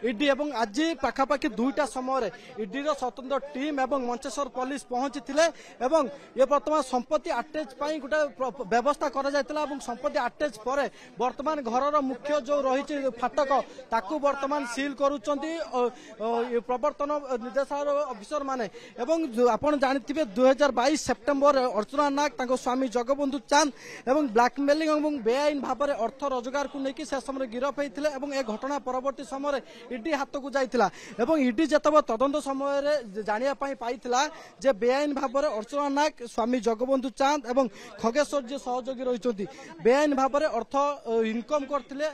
ED एवं आज पाखापाखि 2टा समय इडी स्वतंत्र टीम एवं मंचेश्वर पुलिस पहुंची एवं ये वर्तमान संपत्ति अटैच गोटे व्यवस्था कर संपत्ति अटैच पर वर्तमान घर मुख्य जो रही फाटक ताकू वर्तमान सील करुँच प्रवर्तन निर्देशालय अफिसर माने एवं आपण जानिथिबे 2022 सेप्टेम्बर अर्चना नाग स्वामी जगबंधु चांद एवं ब्लैकमेलिंग एवं बेआईन भाव में अर्थ रोजगार को लेकिन से समय गिरफ होते और ए घटना परवर्ती समय इडी हाथ को जाइथिला एवं इडी जतब तदंत समय जानिया पाई जे बेआईन भाव में अर्चना नाग स्वामी जगबंधु चांद एवं खगेश्वर जी सहयोगी रही बेआईन भाव में अर्थ इनकम करते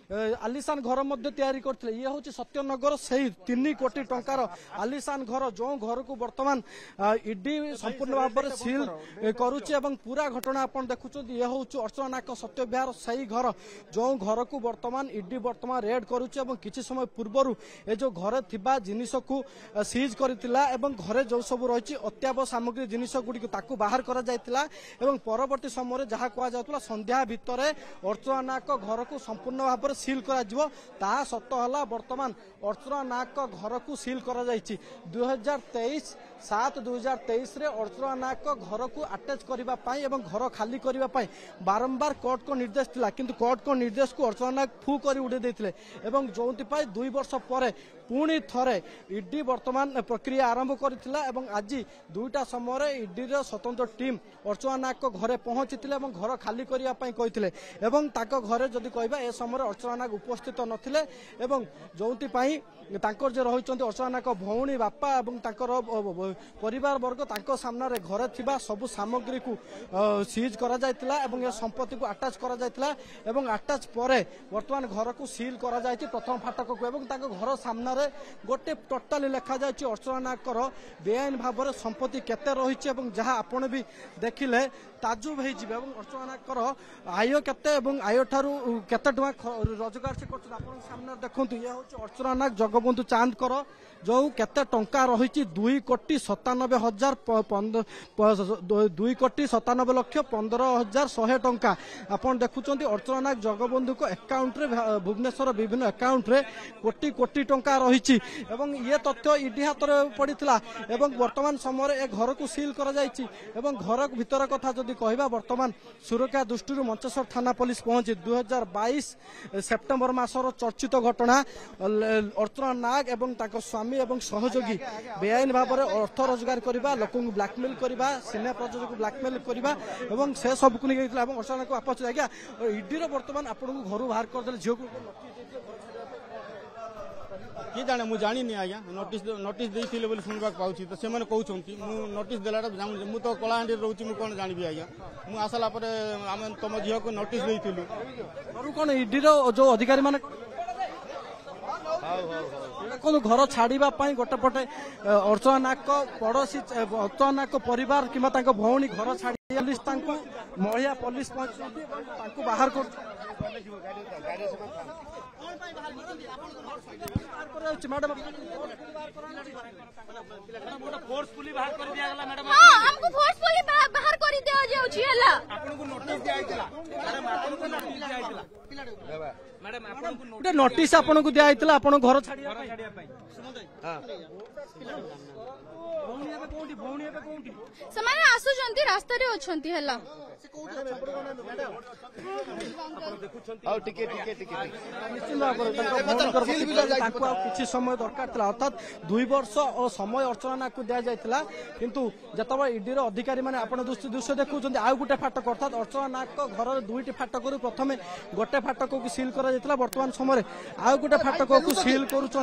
आलिशान घर तैयारी करते ये हूँ सत्यनगर से 3 कोटी टंकार आलिशान घर जो घर को वर्तमान इडी संपूर्ण भाव में सील करुच्ची पूरा घटना आप देखुं ये हूँ अर्चना नाग सत्य विहार सही घर जो घर को वर्तमान इडी वर्तमान रेड करुच्ची किसी समय पूर्वर ए जो घरे थिबा जिनिस को सीज करथिला घरे जो सब रही अत्यावश्यक सामग्री जिनिस गुड़ी बाहर करा जायतिला परवर्ती समय जहाँ कहुला संध्या भितर अर्चना नाग घर को संपूर्ण भाव में सील करा सत है वर्तमान अर्चना नाग घर को सील करा 2023 रे अर्चना नाग घर को अटैच करने घर खाली करने बारंबार कोर्ट को निर्देश थिला किंतु कोर्ट को निर्देश को अर्चना नाग फू कर उड़े देते जो 2 वर्ष पर पुणी थरे इडी वर्तमान प्रक्रिया आरंभ करथिला आज 2टा समय इडी स्वतंत्र टीम अर्चना नाग घरे पहुंची घर खाली करने कहते घरे जदि कहबा ए समय अर्चना नाग उपस्थित नथिले जो जे रही अर्चना नाग भौणी बापा और परिवार वर्ग सामने घरे थिबा सबु सामग्री को सीज करा जायतिला ए संपत्ति को अटैच करा जायतिला अटैच पर वर्तमान घर को सील करा जायछि प्रथम फाटक को घर सामने गोटे टोटाली लिखा जायछि अर्चना नाग बेआईन भाव में संपत्ति केते रही जहाँ आपण भी देखिले ताजुब होइजिबे अर्चना नाग आय केते आय ठारू केते टका रोजगार से कर सामने देखंतु ये हूँ अर्चना नाग जगबंधु चांद जो केते टंका रही 2,97,000 2,97,15,100 टंका आपन देखुचंती अर्चना नाग जगबंधु को अकाउंट रे भुवनेश्वर विभिन्न अकाउंट रे कोटी कोटी टंका रही ये तथ्य इडी हाथ में पड़ता वर्तमान समय घर को सील कर घर भीतर कथा जदि कहबा वर्तमान सुरक्षा दृष्टि मंचेश्वर थाना पुलिस पहुंची 2022 सेप्टेम्बर मासर चर्चित घटना अर्चना नाग एवं स्वामी एवं सहयोगी बेआईन भाव में अर्थ रोजगार करने लोक ब्लैकमेल करने सिने प्रयोजक ब्लैकमेल करने से सब को नहीं अर्चना को वापस आज्ञा इडी वर्तमान आपको घर बाहर करदे झील को किए जाने मुझे जानी आज्ञा नोटिस देते बोली शुणा पाऊँ तो से कहते नोटिस देला मुझे तो कलाहांडी रोचे मुझे कौन जानवी आज्ञा मुझे आसला आम तुम झील को नोटिस देलु कौन इडी जो अधिकारी माने घर छाड़ा गोटे पटे अर्चना नाग पड़ोसी अर्चना नाग परिवार कि भौणी घर छाड़ी महिला पुलिस पहुंची बाहर कर नोटिस आपन को दिया आपन घर छाड़िया समाने आसुचंती रास्ता रे अछंती हला किसी समय दरकार था अर्थात 2 वर्ष और समय अर्चना नाग को दि जाता किंतु जब इडी अधिकारी मैंने आप दृश्य देखुं आउ गोटे फाटक अर्थात अर्चना नाग घर 2टी फाटक प्रथम गोटे फाटक को सील कर वर्तमान समय आउ गोटे फाटक को सील करुँच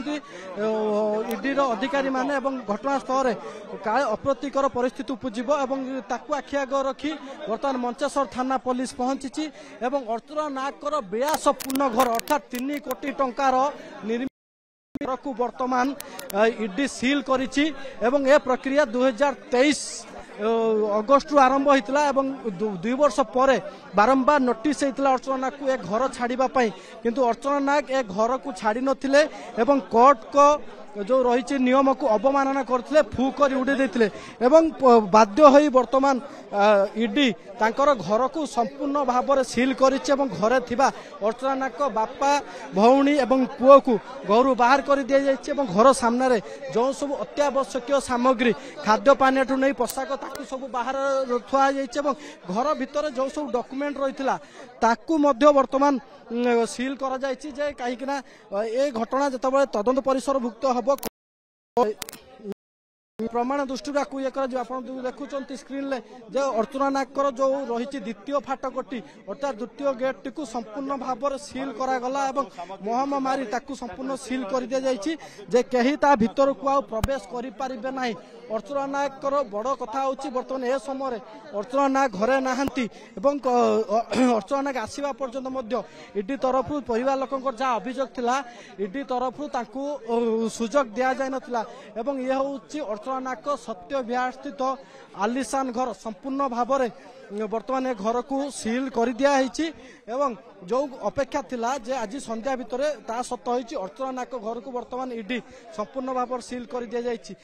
इडी अधिकारी मैंने घटनास्थल काले अप्रतिकर परिस्थिति उपजीव आखि आग रखी वर्तमान मंचेश्वर थाना पुलिस पहुंची अर्चना नाग 82 पूर्ण घर अर्थात 3 कोटी टंकार निर्माण को वर्तमान इडी सील करिछि एवं ए प्रक्रिया 2023 अगस्त रु आरंभ होता 2 वर्ष पर बारंबार नोटिस होता अर्चना नाग को घर छाड़ापी किंतु अर्चना नाग ए घर को छाड़ी नथिले एवं कोर्ट को जो रही नियम को अवमानना करते फू कर उड़े देते एवं बाध्य होई वर्तमान ईडी तांकर घर को संपूर्ण भाव में सिल कर घरे थिबा अर्चना नायक बापा भौणी एवं पुओ को घर बाहर कर दि जाइए घर सामने जो सब अत्यावश्यक सामग्री खाद्य पानी ठू नहीं पोशाक ताकू सब बाहर थुआ जाइए घर भितर जो सब डॉक्यूमेंट रही ताकू मध्य वर्तमान सील करा जाइछि जे कहीं ए घटना जिते तदंत परिसरभुक्त हम प्रमाण दृष्टि देखुं स्क्रीन जे अर्चना नायक जो रही द्वितीय फाटकटी अर्थात द्वितीय गेट टी संपूर्ण भाव में सील करागला और महम मारी ताकू संपूर्ण सील कर दि जाइछि जे कहीं ता भीतर को आ प्रवेश करें ना। अर्चना नायक बड़ कथा होची बर्तमान ए समय अर्चना नायक घरे नहांती एवं अर्चना नायक आसवा पर्यंत ईडी तरफ परिवार लोक जहाँ अभियोग थिला ईडी तरफ सुजोग दि जाय नथिला एवं ये होची अर्चना नायक सत्य विहार स्थित आलिशान घर संपूर्ण भाव में बर्तमान घर को सील कर दिखाई एवं जो अपेक्षा थिला जे आज संध्या भितर ता सत्य होइछि अर्चना नायक घर को बर्तमान ईडी संपूर्ण भाव सील कर दि जाइछि।